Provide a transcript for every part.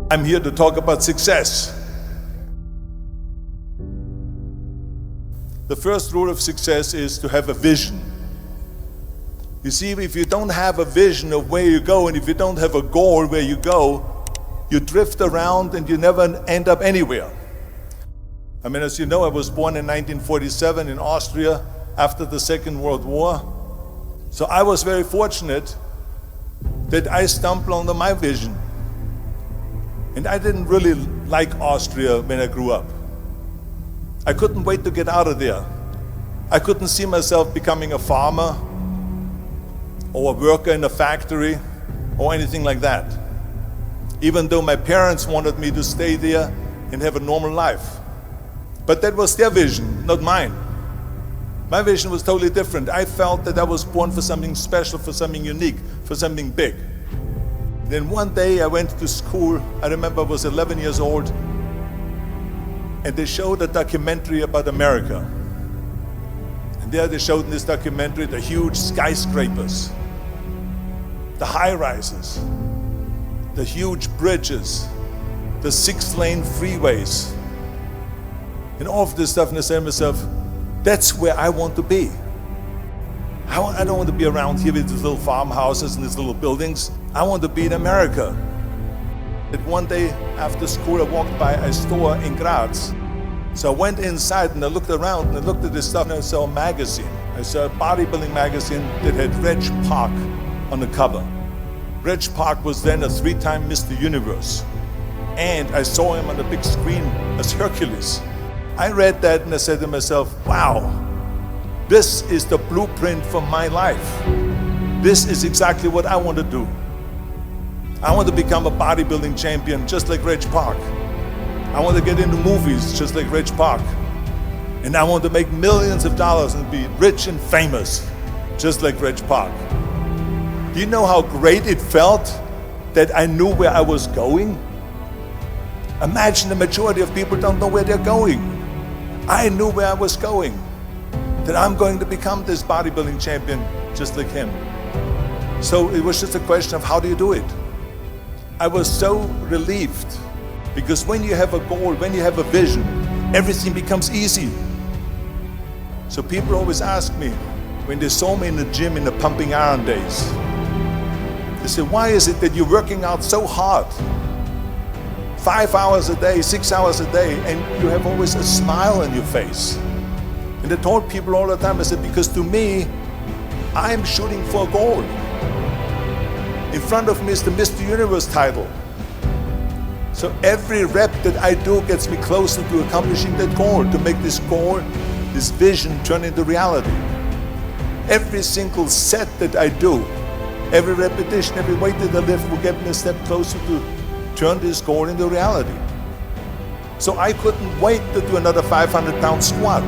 I'm here to talk about success. The first rule of success is to have a vision. You see, if you don't have a vision of where you go, and if you don't have a goal where you go, you drift around and you never end up anywhere. I mean, as you know, I was born in 1947 in Austria after the Second World War. So I was very fortunate that I stumbled on my vision. And I didn't really like Austria when I grew up. I couldn't wait to get out of there. I couldn't see myself becoming a farmer or a worker in a factory or anything like that. Even though my parents wanted me to stay there and have a normal life. But that was their vision, not mine. My vision was totally different. I felt that I was born for something special, for something unique, for something big. Then one day I went to school. I remember I was 11 years old, and they showed a documentary about America. And there they showed in this documentary the huge skyscrapers, the high-rises, the huge bridges, the 6-lane freeways, and all of this stuff. And I said to myself, that's where I want to be. I don't want to be around here with these little farmhouses and these little buildings. I want to be in America. And one day after school, I walked by a store in Graz. So I went inside and I looked around and I looked at this stuff and I saw a magazine. I saw a bodybuilding magazine that had Reg Park on the cover. Reg Park was then a 3-time Mr. Universe. And I saw him on the big screen as Hercules. I read that and I said to myself, wow, this is the blueprint for my life. This is exactly what I want to do. I want to become a bodybuilding champion just like Reg Park. I want to get into movies just like Reg Park. And I want to make millions of dollars and be rich and famous just like Reg Park. Do you know how great it felt that I knew where I was going? Imagine the majority of people don't know where they're going. I knew where I was going. That I'm going to become this bodybuilding champion just like him. So it was just a question of how do you do it? I was so relieved because when you have a goal, when you have a vision, everything becomes easy. So people always ask me, when they saw me in the gym in the pumping iron days, they say, why is it that you're working out so hard? 5 hours a day, 6 hours a day, and you have always a smile on your face. And I told people all the time, I said, because to me, I'm shooting for a goal. In front of me is the Mr. Universe title. So every rep that I do gets me closer to accomplishing that goal, to make this goal, this vision turn into reality. Every single set that I do, every repetition, every weight that I lift will get me a step closer to turn this goal into reality. So I couldn't wait to do another 500-pound squat.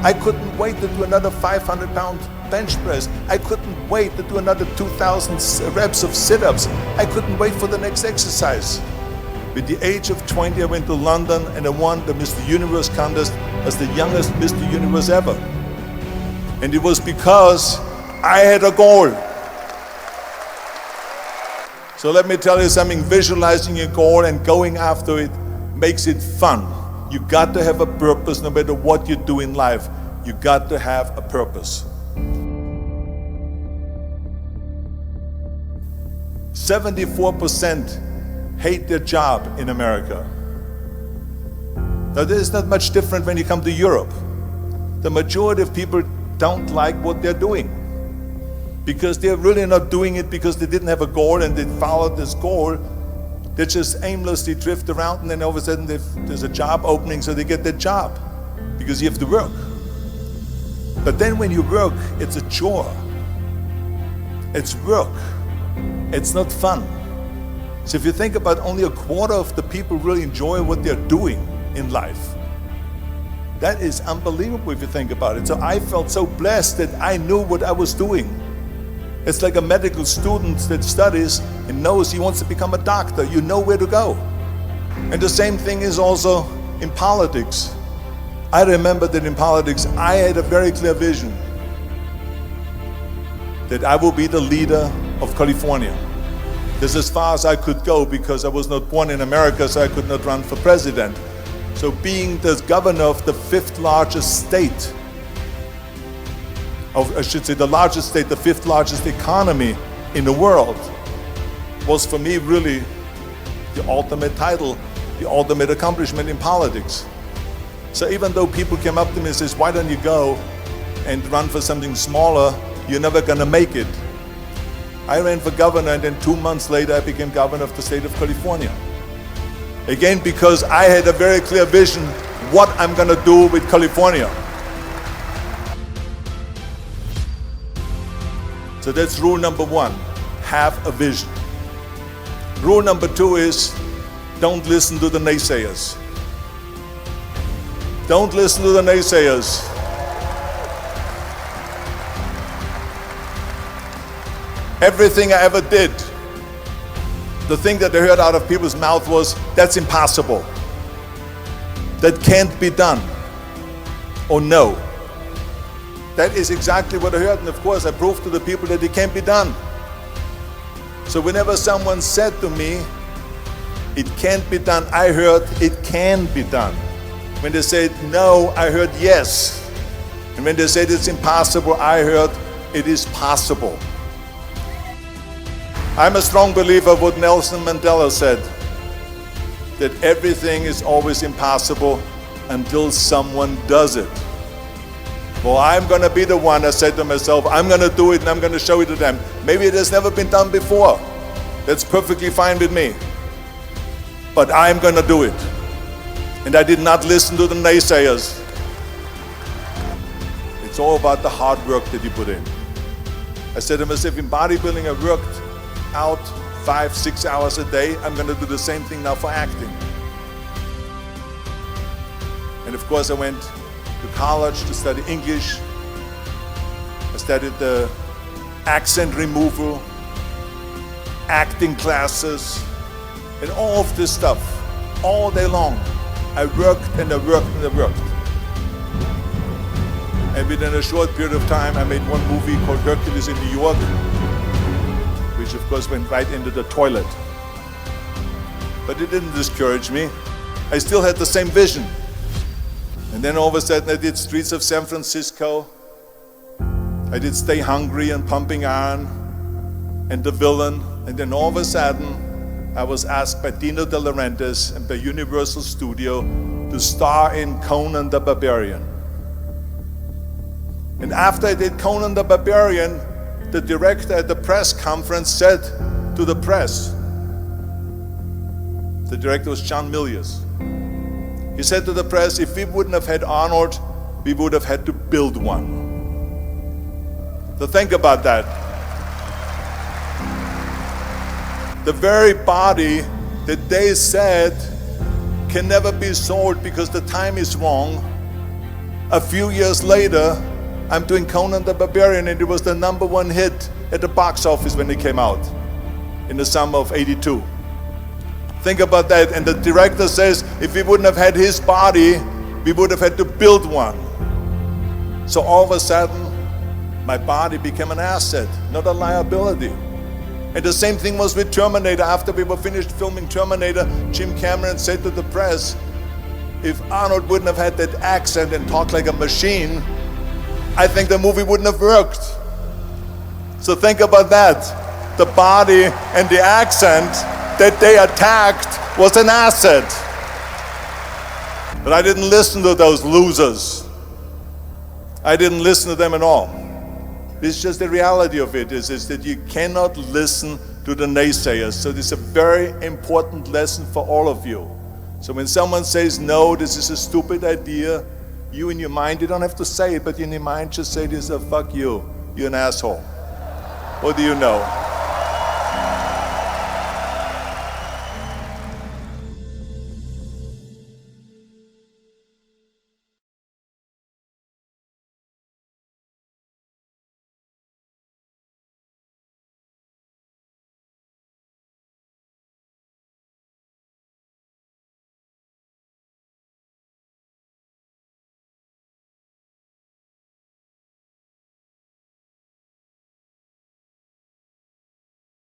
I couldn't wait to do another 500-pound bench press. I couldn't wait to do another 2,000 reps of sit-ups. I couldn't wait for the next exercise. At the age of 20, I went to London and I won the Mr. Universe contest as the youngest Mr. Universe ever. And it was because I had a goal. So let me tell you something, visualizing your goal and going after it makes it fun. You got to have a purpose no matter what you do in life. You got to have a purpose. 74% hate their job in America. Now this is not much different when you come to Europe. The majority of people don't like what they're doing because they're really not doing it because they didn't have a goal and they followed this goal. They just aimlessly drift around and then all of a sudden there's a job opening, so they get that job because you have to work. But then when you work, it's a chore. It's work. It's not fun. So if you think about only a quarter of the people really enjoy what they're doing in life, that is unbelievable if you think about it. So I felt so blessed that I knew what I was doing. It's like a medical student that studies and knows he wants to become a doctor. You know where to go. And the same thing is also in politics. I remember that in politics, I had a very clear vision that I will be the leader of California. This is as far as I could go because I was not born in America, so I could not run for president. So being the governor of the fifth largest state, I should say the largest state, the fifth largest economy in the world, was for me really the ultimate title, the ultimate accomplishment in politics. So even though people came up to me and says, why don't you go and run for something smaller, you're never gonna make it. I ran for governor, and then 2 months later I became governor of the state of California. Again, because I had a very clear vision what I'm gonna do with California. So that's rule number one, have a vision. Rule number two is, don't listen to the naysayers. Don't listen to the naysayers. Everything I ever did, the thing that I heard out of people's mouth was, that's impossible. That can't be done. Or no. That is exactly what I heard, and of course I proved to the people that it can't be done. So whenever someone said to me, it can't be done, I heard it can be done. When they said no, I heard yes. And when they said it's impossible, I heard it is possible. I'm a strong believer of what Nelson Mandela said, that everything is always impossible until someone does it. Well, I'm gonna be the one, I said to myself, I'm gonna do it and I'm gonna show it to them. Maybe it has never been done before. That's perfectly fine with me. But I'm gonna do it. And I did not listen to the naysayers. It's all about the hard work that you put in. I said to myself, in bodybuilding I worked out 5-6 hours a day. I'm gonna do the same thing now for acting. And of course I went to college to study English. I studied the accent removal, acting classes, and all of this stuff, all day long. I worked and I worked and I worked. And within a short period of time, I made one movie called Hercules in New York, which of course went right into the toilet. But it didn't discourage me. I still had the same vision. And then all of a sudden I did Streets of San Francisco. I did Stay Hungry and Pumping Iron and The Villain. And then all of a sudden I was asked by Dino De Laurentiis and by Universal Studio to star in Conan the Barbarian. And after I did Conan the Barbarian, the director at the press conference said to the press, the director was John Milius, he said to the press, if we wouldn't have had Arnold, we would have had to build one. So think about that. The very body that they said can never be sold because the time is wrong, a few years later, I'm doing Conan the Barbarian, and it was the #1 hit at the box office when it came out in the summer of '82. Think about that. And the director says, if we wouldn't have had his body, we would have had to build one. So all of a sudden, my body became an asset, not a liability. And the same thing was with Terminator. After we were finished filming Terminator, Jim Cameron said to the press, if Arnold wouldn't have had that accent and talked like a machine, I think the movie wouldn't have worked. So think about that. The body and the accent that they attacked was an asset. But I didn't listen to those losers. I didn't listen to them at all. It's just the reality of it is that you cannot listen to the naysayers. So this is a very important lesson for all of you. So when someone says, no, this is a stupid idea, you in your mind, you don't have to say it, but in your mind just say this, fuck you, you're an asshole. What do you know?